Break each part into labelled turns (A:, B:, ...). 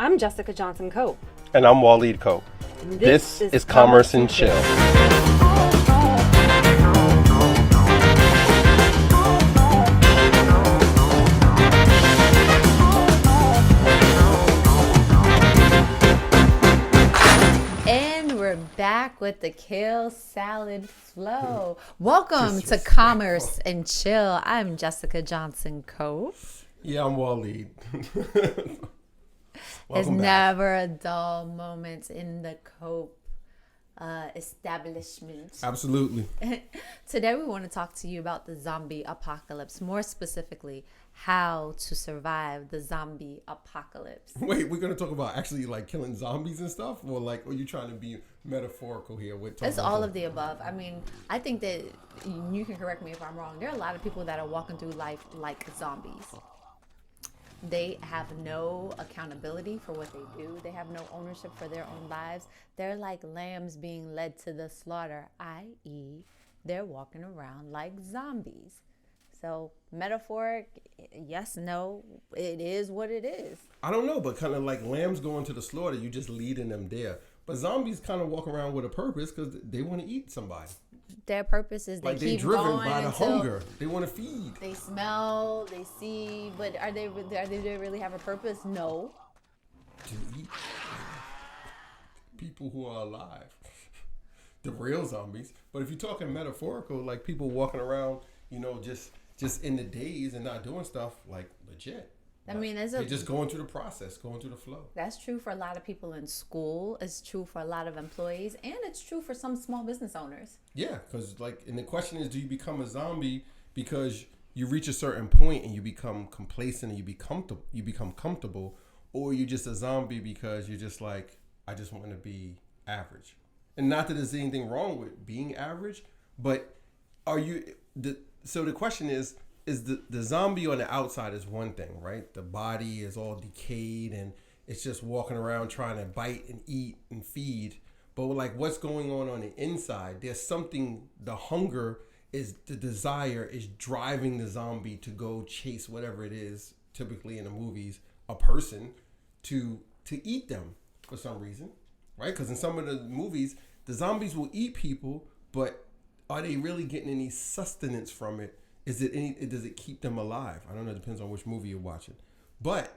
A: I'm Jessica Johnson Cope.
B: And I'm Waleed Cope. This is Commerce and Chill.
A: And we're back with the kale salad flow. Welcome to Commerce and Chill. I'm Jessica Johnson Cope.
B: Yeah, I'm Waleed.
A: There's never a dull moment in the Cope establishment.
B: Absolutely.
A: Today we want to talk to you about the zombie apocalypse. More specifically, how to survive the zombie apocalypse.
B: Wait, we're going to talk about actually like killing zombies and stuff? Or like, are you trying to be metaphorical here?
A: It's all of the above. I mean, I think that you can correct me if I'm wrong. There are a lot of people that are walking through life like zombies. They have no accountability for what they do. They have no ownership for their own lives. They're like lambs being led to the slaughter, i.e., they're walking around like zombies. So, metaphoric, yes, no, it is what it is.
B: I don't know, but kind of like lambs going to the slaughter, you just leading them there. But zombies kind of walk around with a purpose because they want to eat somebody.
A: Their purpose is they keep going
B: driven by the hunger. They want to feed.
A: They smell, they see, but are they really have a purpose? No.
B: To eat people who are alive, the real zombies. But if you're talking metaphorical, like people walking around, you know, just in the days and not doing stuff, like legit.
A: I mean,
B: they're just going through the process, going through the flow.
A: That's true for a lot of people in school. It's true for a lot of employees, and it's true for some small business owners.
B: Yeah, because and the question is, do you become a zombie because you reach a certain point and you become complacent and you become comfortable, or are you just a zombie because you're just like, I just want to be average? And not that there's anything wrong with being average, but are you so the question is the zombie on the outside is one thing, right? The body is all decayed and it's just walking around trying to bite and eat and feed. But like what's going on the inside? There's something, the hunger is, the desire is driving the zombie to go chase whatever it is, typically in the movies, a person to eat them for some reason, right? Because in some of the movies, the zombies will eat people, but are they really getting any sustenance from it? Does it keep them alive? I don't know. It depends on which movie you're watching. But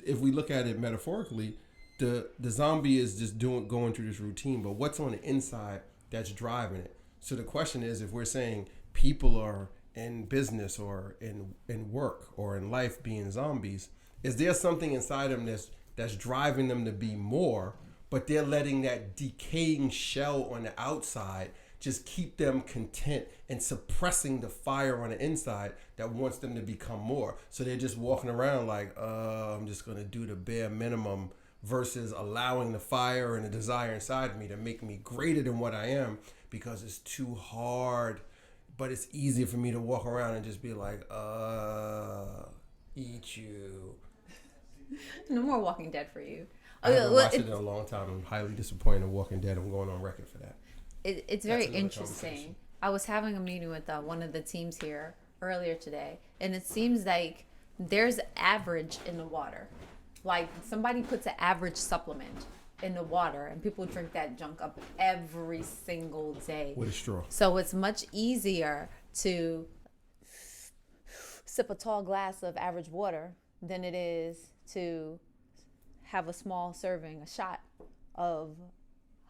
B: if we look at it metaphorically, the zombie is just going through this routine. But what's on the inside that's driving it? So the question is, if we're saying people are in business or in work or in life being zombies, is there something inside them that's driving them to be more, but they're letting that decaying shell on the outside just keep them content and suppressing the fire on the inside that wants them to become more. So they're just walking around like, I'm just going to do the bare minimum versus allowing the fire and the desire inside of me to make me greater than what I am because it's too hard. But it's easier for me to walk around and just be like, eat you.
A: No more Walking Dead for you.
B: I haven't watched it in a long time. I'm highly disappointed in Walking Dead. I'm going on record for that.
A: It's very interesting. I was having a meeting with one of the teams here earlier today, and it seems like there's average in the water. Like somebody puts an average supplement in the water, and people drink that junk up every single day.
B: With a straw.
A: So it's much easier to sip a tall glass of average water than it is to have a small serving, a shot of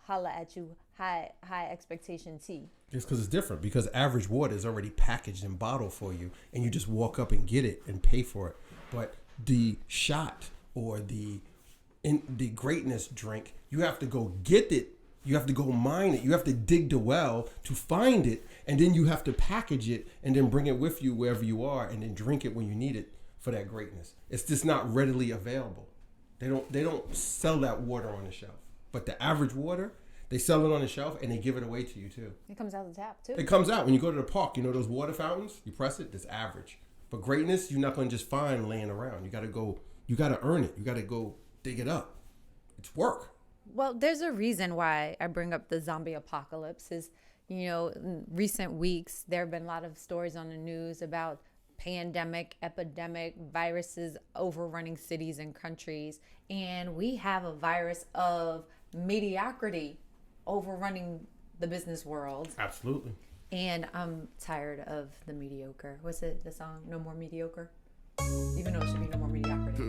A: holla at you high expectation tea.
B: It's because it's different, because average water is already packaged and bottled for you and you just walk up and get it and pay for it. But the shot or the greatness drink, you have to go get it, you have to go mine it, you have to dig the well to find it, and then you have to package it and then bring it with you wherever you are and then drink it when you need it for that greatness. It's just not readily available. They don't sell that water on the shelf. But the average water, they sell it on the shelf and they give it away to you too.
A: It comes out of the tap too.
B: It comes out when you go to the park. You know those water fountains? You press it, that's average. But greatness, you're not going to just find laying around. You got to earn it. You got to go dig it up. It's work.
A: Well, there's a reason why I bring up the zombie apocalypse is, in recent weeks, there have been a lot of stories on the news about pandemic, epidemic, viruses overrunning cities and countries. And we have a virus of mediocrity overrunning the business world.
B: Absolutely.
A: And I'm tired of the mediocre. What's it, the song? No More Mediocre? Even though it should be No More Mediocrity.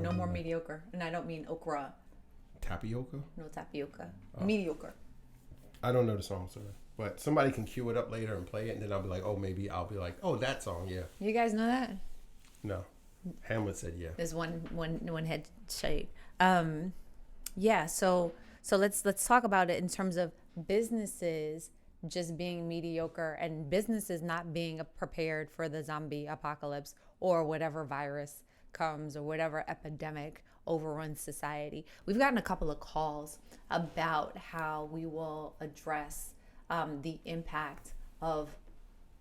A: No More Mediocre. And I don't mean okra.
B: Tapioca?
A: No tapioca. Mediocre.
B: I don't know the song, sir. But somebody can cue it up later and play it, and then I'll be like, oh, maybe I'll be like, oh, that song, yeah.
A: You guys know that?
B: No. Hamlet said yeah.
A: There's one head shade. Yeah, so let's talk about it in terms of businesses just being mediocre and businesses not being prepared for the zombie apocalypse or whatever virus comes or whatever epidemic overruns society. We've gotten a couple of calls about how we will address the impact of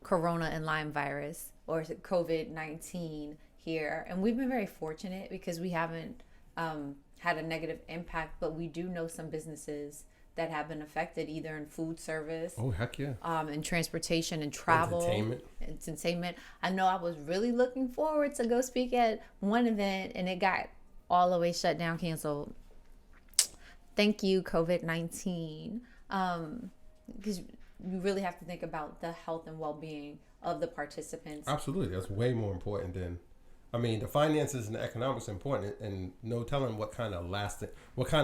A: corona and Lyme virus or COVID-19 here. And we've been very fortunate because we haven't had a negative impact, but we do know some businesses that have been affected either in food service.
B: Oh, heck yeah.
A: In transportation and travel. Entertainment. I know I was really looking forward to go speak at one event and it got all the way shut down, canceled. Thank you, COVID-19. Because you really have to think about the health and well-being of the participants.
B: Absolutely. That's way more important than, I mean, the finances and the economics are important, and no telling what kind of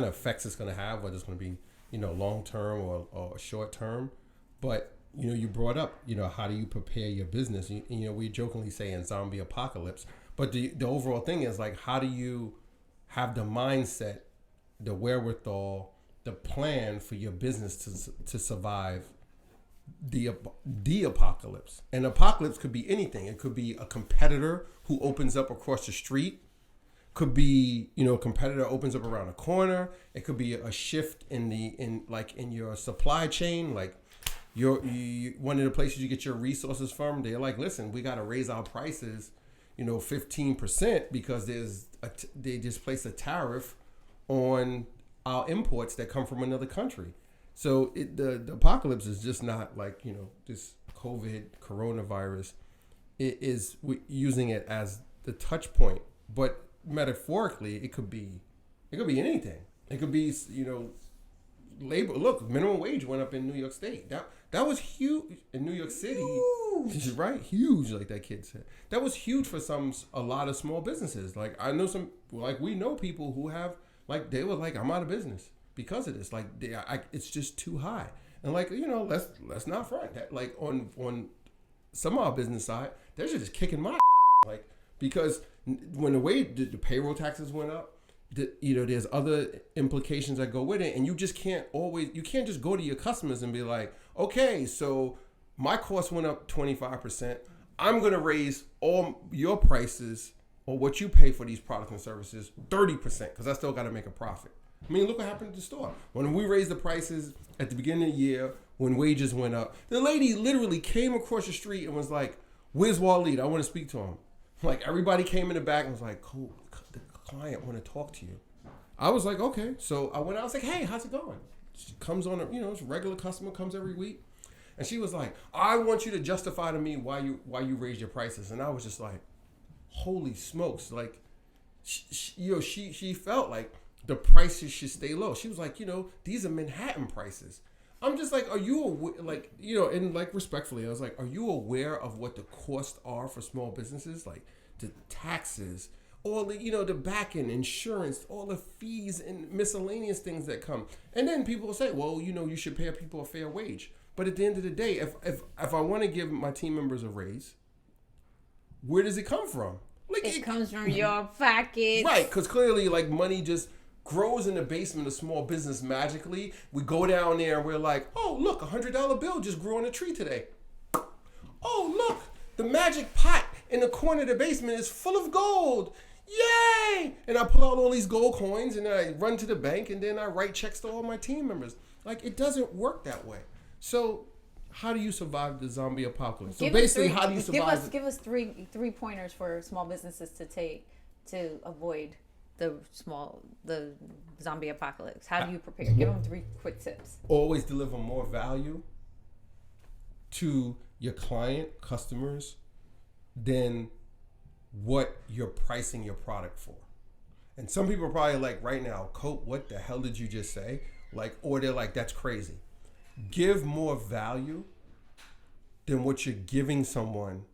B: effects it's going to have, whether it's going to be, long-term or short-term. But, you brought up, how do you prepare your business? We jokingly say in zombie apocalypse, but the overall thing is like, how do you have the mindset, the wherewithal, the plan for your business to survive the apocalypse? An apocalypse could be anything. It could be a competitor who opens up across the street. Could be, a competitor opens up around a corner. It could be a shift in your supply chain. Like one of the places you get your resources from, they're like, listen, we got to raise our prices, 15% because they just placed a tariff on our imports that come from another country. So the apocalypse is just not like, this coronavirus. It is using it as the touch point, but metaphorically, it could be anything. It could be, labor. Look, minimum wage went up in New York State. That was huge in New York City. Huge. Right? Huge, like that kid said. That was huge for a lot of small businesses. Like I know we know people who have, like, they were like, I'm out of business because of this. Like it's just too high. And like, let's not front that. Like on some of our business side, they're just kicking my like, because when the payroll taxes went up, there's other implications that go with it, and you can't just go to your customers and be like, okay, so my cost went up 25%. I'm gonna raise all your prices or what you pay for these products and services 30% because I still got to make a profit. I mean, look what happened at the store when we raised the prices at the beginning of the year when wages went up. The lady literally came across the street and was like, "Where's Waleed? I want to speak to him." Like everybody came in the back and was like, "Cool, the client want to talk to you." I was like, "Okay." So I went out. I was like, "Hey, how's it going?" She comes on, it's a regular customer, comes every week, and she was like, "I want you to justify to me why you raised your prices." And I was just like, "Holy smokes!" Like, she felt like the prices should stay low. She was like, "These are Manhattan prices." I'm just like, are you aware, like, and like respectfully, I was like, are you aware of what the costs are for small businesses? Like the taxes, all the, the back end insurance, all the fees and miscellaneous things that come. And then people will say, well, you should pay people a fair wage. But at the end of the day, if I want to give my team members a raise, where does it come from? Like
A: it comes from your pocket.
B: Right, because clearly like money just grows in the basement of small business magically. We go down there and we're like, oh, look, $100 bill just grew on a tree today. Oh, look, the magic pot in the corner of the basement is full of gold. Yay! And I pull out all these gold coins and then I run to the bank and then I write checks to all my team members. Like, it doesn't work that way. So how do you survive the zombie apocalypse? So basically, how do you survive?
A: Give us three pointers for small businesses to take to avoid the zombie apocalypse. How do you prepare? Give them 3 quick tips.
B: Always deliver more value to your customers, than what you're pricing your product for. And some people are probably like right now, Cope, what the hell did you just say? Like, or they're like, that's crazy. Give more value than what you're giving someone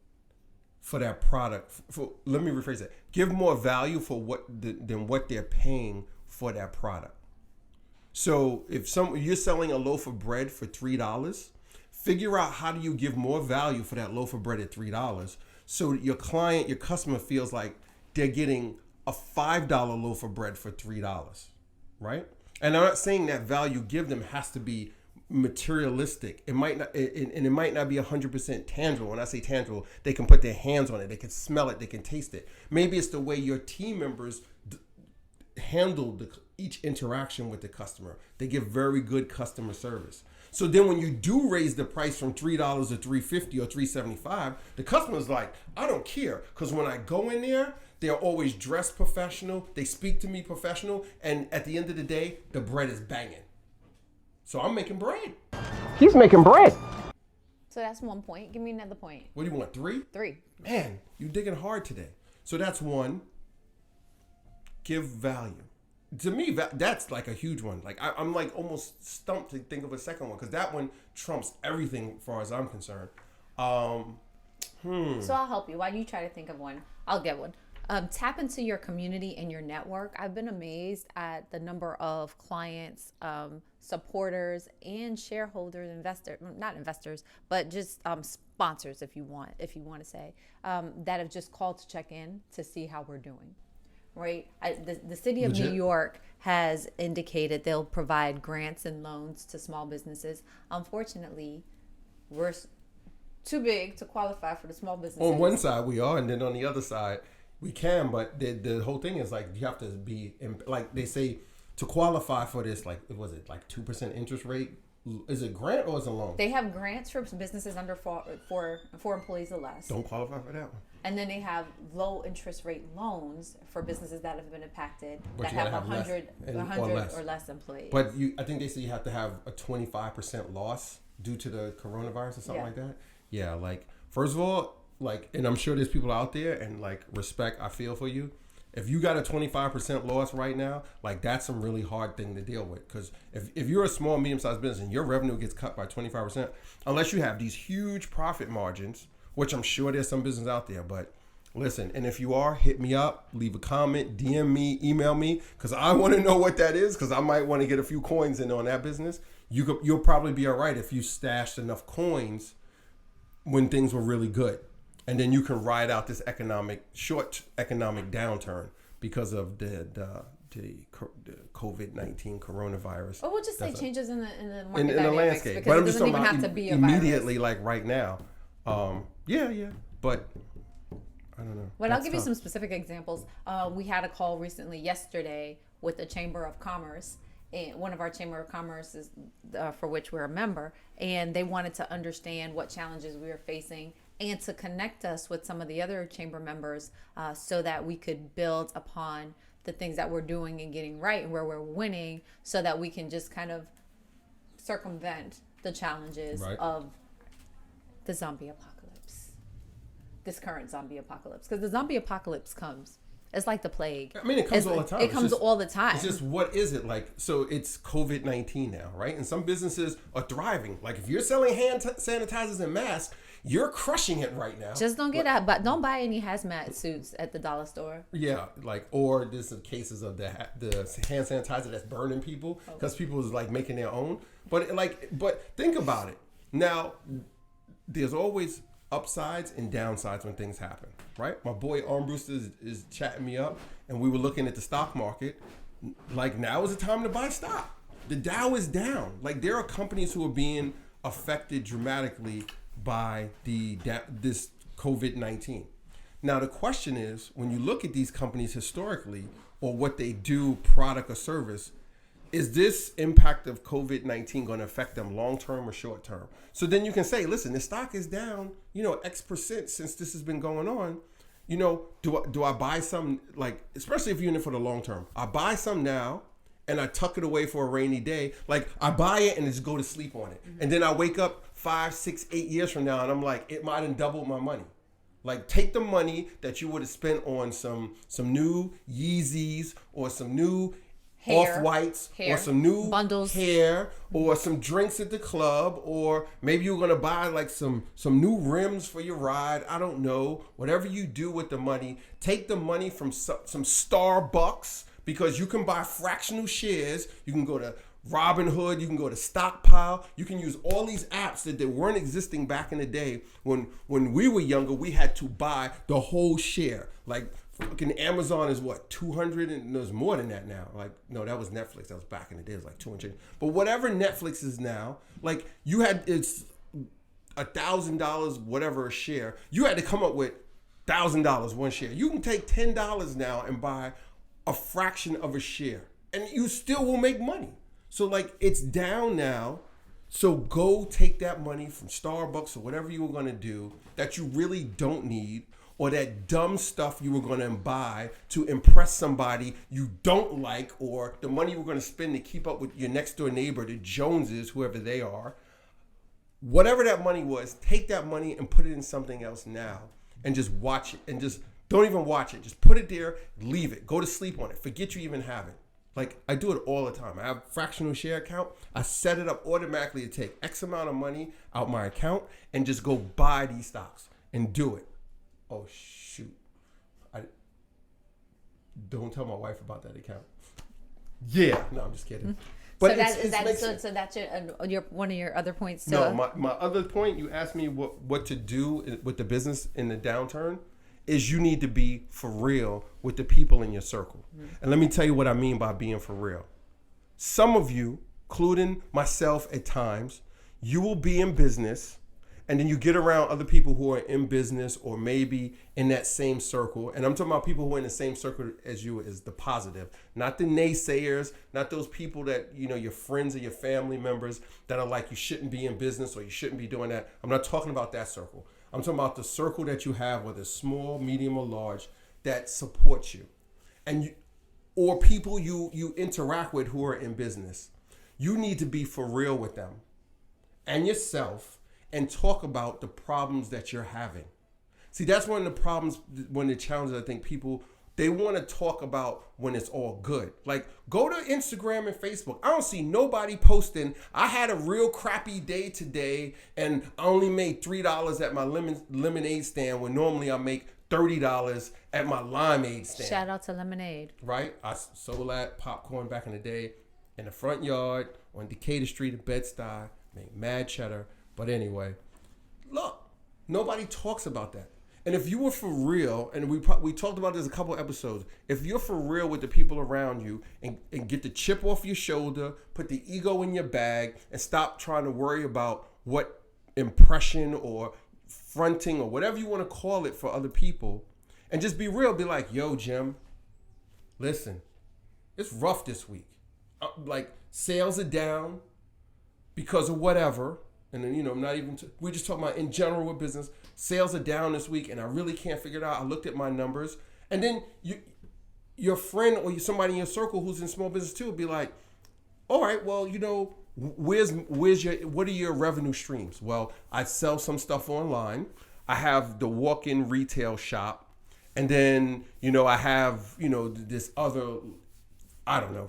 B: for that product. Let me rephrase that. Give more value than what they're paying for that product. So if you're selling a loaf of bread for $3, figure out how do you give more value for that loaf of bread at $3 so that your client, your customer feels like they're getting a $5 loaf of bread for $3, right? And I'm not saying that value give them has to be materialistic. It might not, and it might not be 100% tangible. When I say tangible, they can put their hands on it, they can smell it, they can taste it. Maybe it's the way your team members handle each interaction with the customer. They give very good customer service. So then when you do raise the price from $3 to $3.50 or $3.75, the customer's like, I don't care. Because when I go in there, they're always dressed professional. They speak to me professional. And at the end of the day, the bread is banging. So I'm making bread.
C: He's making bread.
A: So that's one point. Give me another point.
B: What do you want, 3?
A: 3.
B: Man, you're digging hard today. So that's 1. Give value. To me, that's like a huge one. Like I'm like almost stumped to think of a second one because that one trumps everything as far as I'm concerned.
A: So I'll help you. While you try to think of one, I'll get one. Tap into your community and your network. I've been amazed at the number of clients, supporters, and shareholders, not investors, but just sponsors, if you want to say, that have just called to check in to see how we're doing. Right? The city of New York has indicated they'll provide grants and loans to small businesses. Unfortunately, we're too big to qualify for the small businesses.
B: On one side we are, and then on the other side we can, but the whole thing is like you have to be, like they say, to qualify for this, like, was it like 2% interest rate? Is it grant or is it loan?
A: They have grants for businesses under four employees or less.
B: Don't qualify for that one.
A: And then they have low interest rate loans for businesses that have been impacted
B: But
A: that
B: you
A: have
B: gotta have
A: 100 or less employees.
B: But I think they say you have to have a 25% loss due to the coronavirus or something like that. Yeah, like, first of all, like, and I'm sure there's people out there, and like, respect, I feel for you. If you got a 25% loss right now, like, that's some really hard thing to deal with. Because if you're a small, medium-sized business and your revenue gets cut by 25%, unless you have these huge profit margins, which I'm sure there's some business out there, but listen, and if you are, hit me up, leave a comment, DM me, email me, because I want to know what that is, because I might want to get a few coins in on that business. You'll probably be all right if you stashed enough coins when things were really good. And then you can ride out this short economic downturn because of the COVID-19 coronavirus.
A: Or we'll just say changes in the market
B: in the landscape.
A: Because
B: but I'm
A: it
B: just
A: doesn't
B: talking
A: even
B: about
A: have to be a
B: immediately,
A: virus.
B: like right now. Yeah. But I don't know.
A: But I'll give you some specific examples. We had a call yesterday, with the Chamber of Commerce. And one of our Chamber of Commerce is for which we're a member, and they wanted to understand what challenges we were facing and to connect us with some of the other chamber members so that we could build upon the things that we're doing and getting right and where we're winning, so that we can just kind of circumvent the challenges of the zombie apocalypse, this current zombie apocalypse. Because the zombie apocalypse comes. It's like the plague.
B: I mean, it comes all the time.
A: It comes all the time.
B: It's just, what is it like? So it's COVID-19 now, right? And some businesses are thriving. Like, if you're selling hand sanitizers and masks, you're crushing it right now.
A: Just don't get out, but don't buy any hazmat suits at the dollar store.
B: Yeah, like, or there's some cases of the hand sanitizer that's burning people because people is like making their own. But think about it. Now, there's always upsides and downsides when things happen, right? My boy Armbruster is chatting me up, and we were looking at the stock market. Like, now is the time to buy stock. The Dow is down. Like, there are companies who are being affected dramatically by this COVID-19. Now, the question is, when you look at these companies historically, or what they do, product or service, is this impact of COVID-19 going to affect them long-term or short-term? So then you can say, listen, the stock is down, X% since this has been going on. Do I buy some, like, especially if you're in it for the long term, I buy some now and I tuck it away for a rainy day. Like, I buy it and just go to sleep on it. And then I wake up 5, 6, 8 years from now and I'm like, it might have doubled my money. Like, take the money that you would have spent on some new Yeezys or some new Off-Whites or some new
A: bundles,
B: hair, or some drinks at the club, or maybe you're gonna buy like some new rims for your ride. I don't know. Whatever you do with the money, take the money from some Starbucks, because you can buy fractional shares. You can go to Robinhood, you can go to Stockpile, you can use all these apps that weren't existing back in the day. When we were younger, we had to buy the whole share. Like, fucking Amazon is what, 200, and there's more than that now. Like, no, that was Netflix. That was back in the day. It was like 200. But whatever Netflix is now, like, you had, it's $1,000, whatever a share. You had to come up with $1,000 one share. You can take $10 now and buy a fraction of a share, and you still will make money. So, like, it's down now. So go take that money from Starbucks or whatever you were going to do that you really don't need, or that dumb stuff you were going to buy to impress somebody you don't like, or the money you were going to spend to keep up with your next door neighbor, the Joneses, whoever they are. Whatever that money was, take that money and put it in something else now, and just watch it, and just don't even watch it. Just put it there, leave it, go to sleep on it, forget you even have it. Like, I do it all the time. I have a fractional share account. I set it up automatically to take X amount of money out my account and just go buy these stocks and do it. Oh, shoot. Don't tell my wife about that account. Yeah. No, I'm just kidding. But
A: so that's your one of your other points.
B: So. No, my other point, you asked me what to do with the business in the downturn, is you need to be for real with the people in your circle. Mm-hmm. And let me tell you what I mean by being for real. Some of you, including myself at times, you will be in business, and then you get around other people who are in business or maybe in that same circle. And I'm talking about people who are in the same circle as you, is the positive, not the naysayers, not those people that, you know, your friends or your family members that are like, you shouldn't be in business or you shouldn't be doing that. I'm not talking about that circle. I'm talking about the circle that you have, whether it's small, medium, or large, that supports you. And or people you interact with who are in business. You need to be for real with them and yourself, and talk about the problems that you're having. See, that's one of the problems, one of the challenges. I think people, they want to talk about when it's all good. Like, go to Instagram and Facebook. I don't see nobody posting, I had a real crappy day today and I only made $3 at my lemonade stand, when normally I make $30 at my limeade stand.
A: Shout out to Lemonade.
B: Right? I sold that popcorn back in the day in the front yard on Decatur Street in Bed-Stuy, made mad cheddar. But anyway, look, nobody talks about that. And if you were for real, and we talked about this a couple episodes, if you're for real with the people around you and get the chip off your shoulder, put the ego in your bag, and stop trying to worry about what impression or fronting or whatever you want to call it for other people, and just be real, be like, yo, Jim, listen, it's rough this week. Like, sales are down because of whatever. And then, you know, I'm not even, we're just talking about in general with business. Sales are down this week and I really can't figure it out. I looked at my numbers. And then your friend or somebody in your circle who's in small business too will be like, all right, well, you know, what are your revenue streams? Well, I sell some stuff online. I have the walk-in retail shop. And then, you know, I have, you know, this other, I don't know.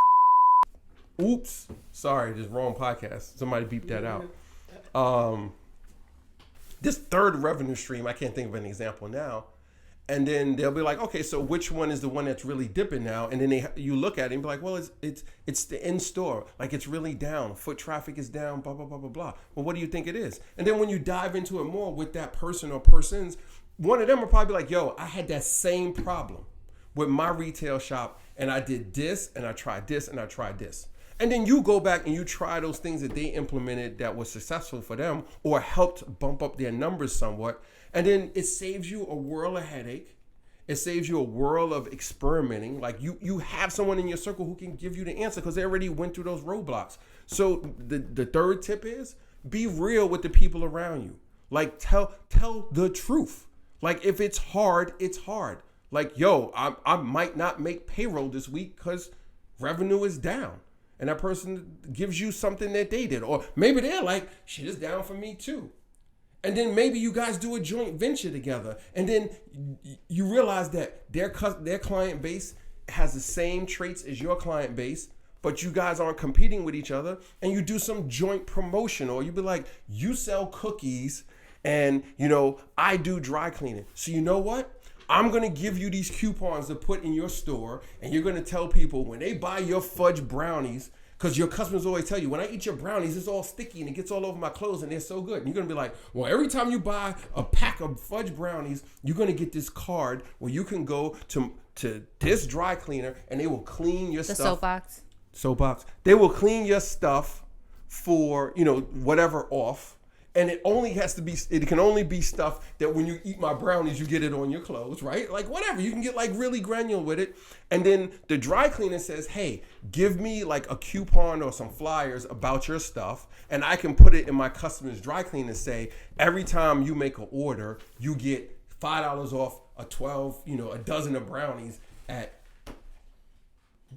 B: Oops. Sorry, this wrong podcast. Somebody beeped that out. This third revenue stream, I can't think of an example now. And then they'll be like, okay, so which one is the one that's really dipping now? And then you look at it and be like, well, it's the in-store. Like, it's really down. Foot traffic is down, blah, blah, blah, blah, blah. Well, what do you think it is? And then when you dive into it more with that person or persons, one of them will probably be like, yo, I had that same problem with my retail shop, and I did this, and I tried this, and I tried this. And then you go back and you try those things that they implemented that was successful for them or helped bump up their numbers somewhat. And then it saves you a world of headache. It saves you a world of experimenting. Like, you have someone in your circle who can give you the answer because they already went through those roadblocks. So the third tip is be real with the people around you. Like, tell the truth. Like, if it's hard, it's hard. Like, yo, I might not make payroll this week because revenue is down. And that person gives you something that they did. Or maybe they're like, shit is down for me too. And then maybe you guys do a joint venture together. And then you realize that their client base has the same traits as your client base, but you guys aren't competing with each other. And you do some joint promotion, or you be like, you sell cookies and, I do dry cleaning. So you know what? I'm going to give you these coupons to put in your store. And you're going to tell people when they buy your fudge brownies, because your customers always tell you, when I eat your brownies, it's all sticky and it gets all over my clothes and they're so good. And you're going to be like, well, every time you buy a pack of fudge brownies, you're going to get this card where you can go to this dry cleaner and they will clean your stuff.
A: The
B: soapbox. They will clean your stuff for, whatever off. And it can only be stuff that when you eat my brownies, you get it on your clothes, right? Like whatever, you can get like really granular with it. And then the dry cleaner says, hey, give me like a coupon or some flyers about your stuff. And I can put it in my customer's dry cleaner and say, every time you make an order, you get $5 off a dozen of brownies at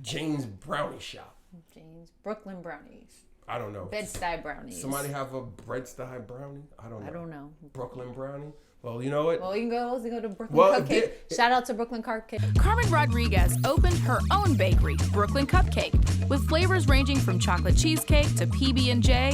B: Jane's Brownie Shop.
A: Jane's Brooklyn Brownies.
B: I don't know.
A: Bed-Stuy brownies.
B: Somebody have a Bread-Stuy brownie? I don't know.
A: know.
B: Brooklyn brownie? Well, you know what?
A: Well, you can go to Brooklyn Cupcake. Shout out to Brooklyn Cupcake.
C: Carmen Rodriguez opened her own bakery, Brooklyn Cupcake, with flavors ranging from chocolate cheesecake to PB&J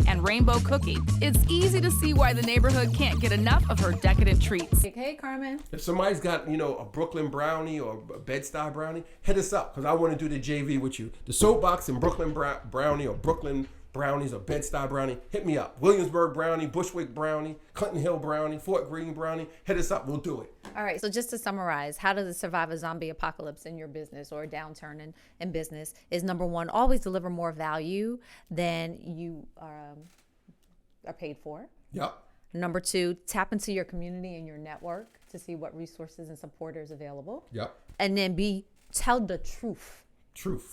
C: and rainbow cookie. It's easy to see why the neighborhood can't get enough of her decadent treats.
A: Hey, Carmen.
B: If somebody's got, a Brooklyn brownie or a Bed-Stuy brownie, hit us up because I want to do the JV with you. The Soapbox and Brooklyn brownie or Brooklyn brownies or Bed-Stuy brownie, hit me up. Williamsburg brownie, Bushwick brownie, Clinton Hill brownie, Fort Greene brownie, hit us up. We'll do it.
A: All right. So just to summarize, how to survive a zombie apocalypse in your business or a downturn in business is number one, always deliver more value than you are paid for.
B: Yep.
A: Number two, tap into your community and your network to see what resources and support is available.
B: Yep.
A: And then tell the truth.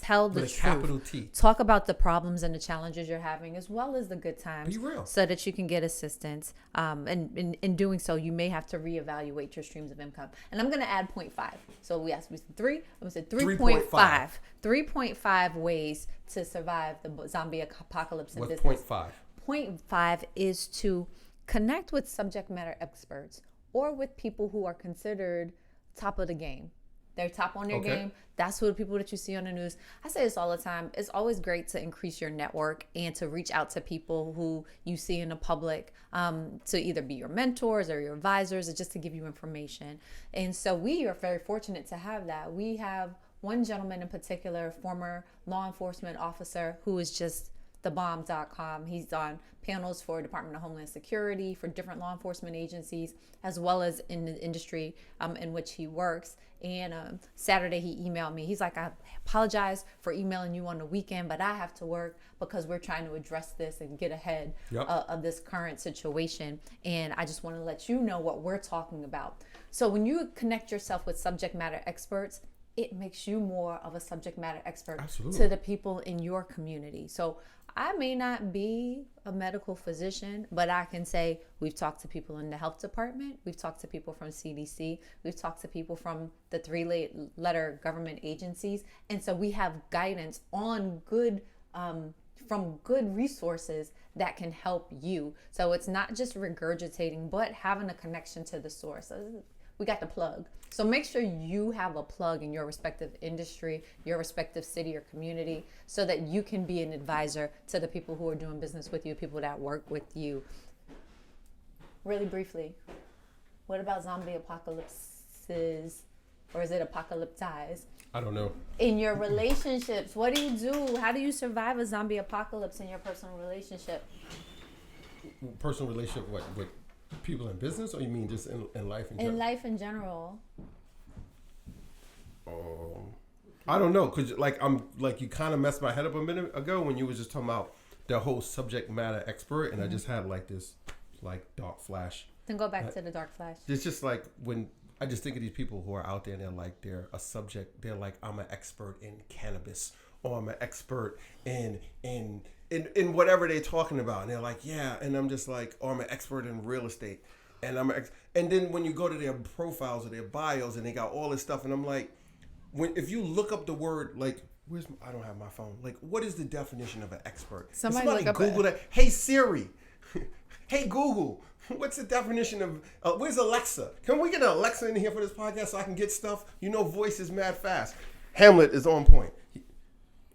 A: Tell the
B: with
A: truth.
B: A capital T.
A: Talk about the problems and the challenges you're having as well as the good times.
B: Be real.
A: So that you can get assistance. And in doing so, you may have to reevaluate your streams of income. And I'm going to add 0.5. So we said 3. I'm going to say 3.5. 3.5 ways to survive the zombie apocalypse in business.
B: What's 0.5?
A: 0.5 is to connect with subject matter experts or with people who are considered top of the game. They're top on their game. That's who the people that you see on the news. I say this all the time. It's always great to increase your network and to reach out to people who you see in the public to either be your mentors or your advisors or just to give you information. And so we are very fortunate to have that. We have one gentleman in particular, former law enforcement officer, who is just thebomb.com. He's on panels for Department of Homeland Security, for different law enforcement agencies, as well as in the industry in which he works. And Saturday he emailed me. He's like, I apologize for emailing you on the weekend, but I have to work because we're trying to address this and get ahead of this current situation. And I just want to let you know what we're talking about. So when you connect yourself with subject matter experts, it makes you more of a subject matter expert to the people in your community. So I may not be a medical physician, but I can say we've talked to people in the health department. We've talked to people from CDC. We've talked to people from the 3-letter government agencies. And so we have guidance on from good resources that can help you. So it's not just regurgitating, but having a connection to the source. We got the plug. So make sure you have a plug in your respective industry, your respective city or community, so that you can be an advisor to the people who are doing business with you, people that work with you. Really briefly, what about zombie apocalypses, or is it apocalyptize?
B: I don't know.
A: In your relationships, what do you do? How do you survive a zombie apocalypse in your personal relationship?
B: Personal relationship, what? With people in business, or you mean just in life in general?
A: In life in general.
B: I don't know, cause you kind of messed my head up a minute ago when you was just talking about the whole subject matter expert, and I just had this dark flash.
A: Then go back to the dark flash.
B: It's just like when I just think of these people who are out there and they're a subject. They're like, I'm an expert in cannabis, or I'm an expert in whatever they're talking about, and they're like, yeah, and I'm just like, oh, I'm an expert in real estate, and and then when you go to their profiles or their bios, and they got all this stuff, and I'm like, if you look up the word, I don't have my phone, what is the definition of an expert?
A: Somebody look up
B: Google that. Hey Siri, Hey Google, what's the definition of, where's Alexa? Can we get an Alexa in here for this podcast so I can get stuff? You know, voice is mad fast. Hamlet is on point.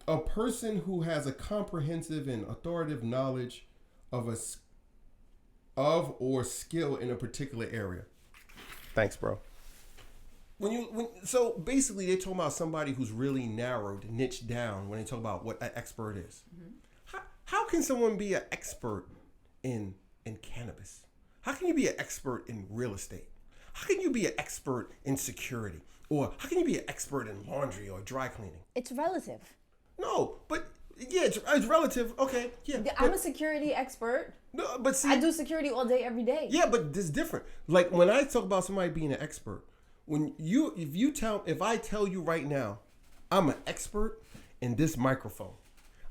B: A person who has a comprehensive and authoritative knowledge of or skill in a particular area. Thanks, bro. So basically, they're talking about somebody who's really narrowed, niched down when they talk about what an expert is. Mm-hmm. How can someone be an expert in cannabis? How can you be an expert in real estate? How can you be an expert in security? Or how can you be an expert in laundry or dry cleaning?
A: It's relative.
B: No, but yeah, it's relative. Okay, yeah.
A: I'm a security expert.
B: No, but see,
A: I do security all day, every day.
B: Yeah, but this is different. Like when I talk about somebody being an expert, if I tell you right now, I'm an expert in this microphone.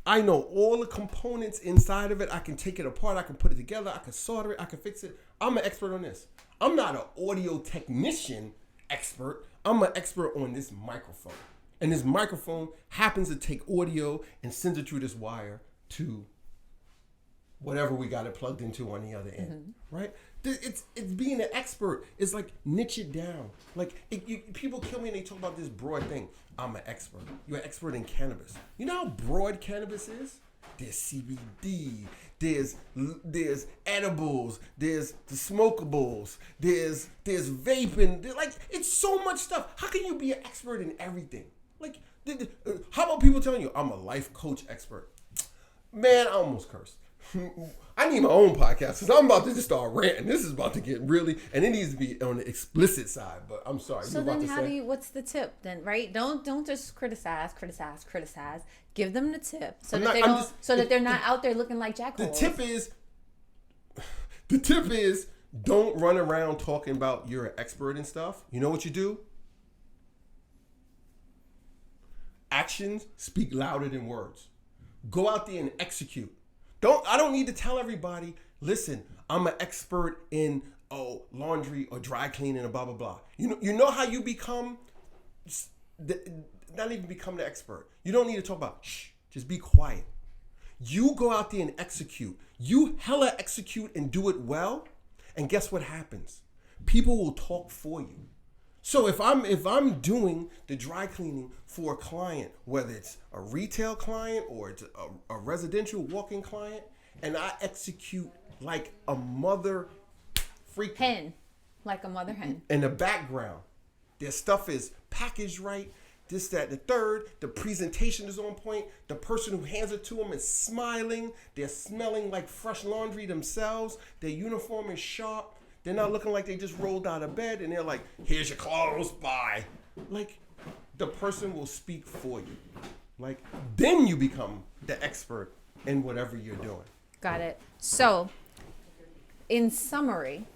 B: I know all the components inside of it. I can take it apart. I can put it together. I can solder it. I can fix it. I'm an expert on this. I'm not an audio technician expert. I'm an expert on this microphone. And this microphone happens to take audio and sends it through this wire to whatever we got it plugged into on the other end, right? It's being an expert. It's like niche it down. Like people kill me and they talk about this broad thing. I'm an expert. You're an expert in cannabis. You know how broad cannabis is? There's CBD. There's edibles. There's the smokables. There's vaping. It's so much stuff. How can you be an expert in everything? Like, how about people telling you I'm a life coach expert? Man, I almost cursed. I need my own podcast because I'm about to just start ranting. This is about to get really, and it needs to be on the explicit side. But I'm sorry.
A: So then, what's the tip then? Right? Don't just criticize. Give them the tip so that they're not out there looking like jackholes.
B: The tip is don't run around talking about you're an expert and stuff. You know what you do? Actions speak louder than words. Go out there and execute. I don't need to tell everybody, listen, I'm an expert in laundry or dry cleaning and blah, blah, blah. You know how you become, not even become the expert. You don't need to talk about, just be quiet. You go out there and execute. You hella execute and do it well. And guess what happens? People will talk for you. So if I'm doing the dry cleaning for a client, whether it's a retail client or it's a residential walk-in client, and I execute like a mother freaking
A: hen, like a mother hen.
B: In the background, their stuff is packaged right, this, that, and the third. The presentation is on point. The person who hands it to them is smiling. They're smelling like fresh laundry themselves. Their uniform is sharp. They're not looking like they just rolled out of bed and they're like, here's your clothes, bye. Like, the person will speak for you. Like, then you become the expert in whatever you're doing.
A: Got it. So, in summary,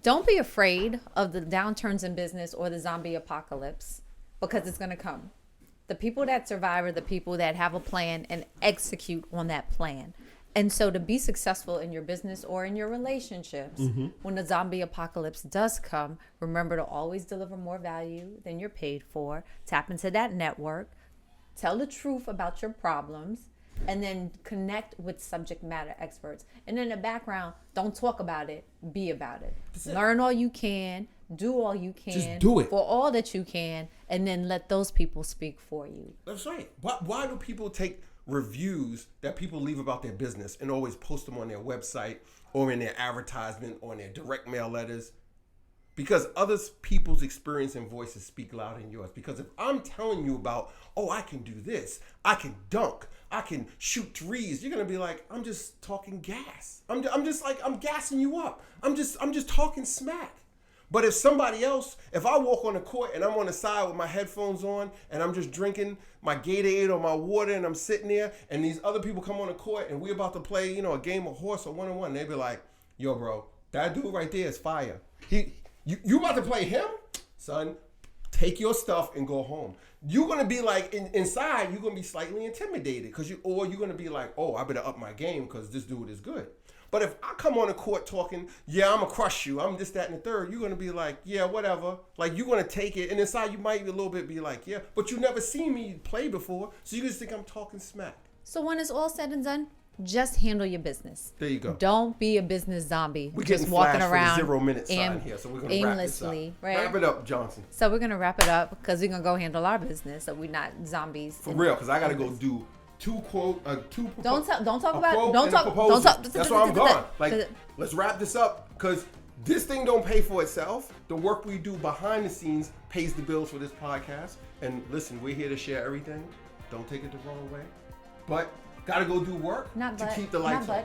A: don't be afraid of the downturns in business or the zombie apocalypse because it's going to come. The people that survive are the people that have a plan and execute on that plan. And so to be successful in your business or in your relationships, when the zombie apocalypse does come, remember to always deliver more value than you're paid for. Tap into that network. Tell the truth about your problems. And then connect with subject matter experts. And in the background, don't talk about it. Be about it. Learn all you can. Do all you can.
B: Just do it.
A: For all that you can. And then let those people speak for you.
B: That's right. Why do people take reviews that people leave about their business and always post them on their website or in their advertisement or in their direct mail letters? Because other people's experience and voices speak louder than yours. Because if I'm telling you about, I can do this, I can dunk, I can shoot threes, you're gonna be like, I'm just talking gas. I'm gassing you up. I'm just talking smack. But if somebody else, if I walk on the court and I'm on the side with my headphones on and I'm just drinking my Gatorade or my water and I'm sitting there and these other people come on the court and we're about to play, a game of horse or one-on-one, they be like, yo, bro, that dude right there is fire. You about to play him? Son, take your stuff and go home. You're going to be like, inside, you're going to be slightly intimidated or you're going to be like, I better up my game because this dude is good. But if I come on the court talking, I'm going to crush you, I'm this, that, and the third, you're going to be like, yeah, whatever. Like, you're going to take it. And inside, you might a little bit be like, yeah. But you never seen me play before, so you just think I'm talking smack.
A: So when it's all said and done, just handle your business.
B: There you go.
A: Don't be a business zombie.
B: We're
A: just
B: getting
A: walking
B: flashed
A: around
B: for the 0 minute sign here, so we're gonna
A: aimlessly,
B: wrap this up.
A: right?
B: Wrap it up, Johnson.
A: So we're gonna wrap it up because we're gonna go handle our business, so we're not zombies.
B: For real, because I gotta go do two.
A: Don't talk
B: a
A: about
B: quote
A: don't
B: and a
A: talk
B: proposal.
A: don't talk.
B: That's why I'm gone. Like, let's wrap this up because this thing don't pay for itself. The work we do behind the scenes pays the bills for this podcast. And listen, we're here to share everything. Don't take it the wrong way. But gotta go do work to keep the lights on.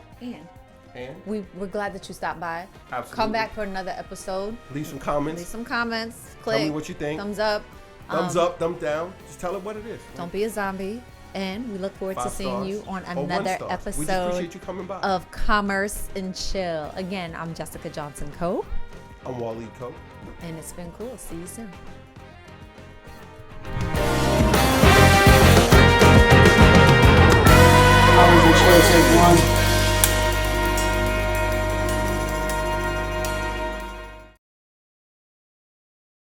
B: And
A: we're glad that you stopped by.
B: Absolutely.
A: Come back for another episode.
B: Leave some comments.
A: Click.
B: Tell me what you think.
A: Thumbs up.
B: Thumbs up, thumbs down. Just tell it what it is.
A: Don't be a zombie. And we look forward to seeing you on
B: Or 1
A: another
B: star. We just
A: episode
B: appreciate you coming by.
A: of Commerce and Chill. Again, I'm Jessica Johnson Coe.
B: I'm Waleed Coe.
A: And it's been cool. See you soon.
D: Always a choice, everyone.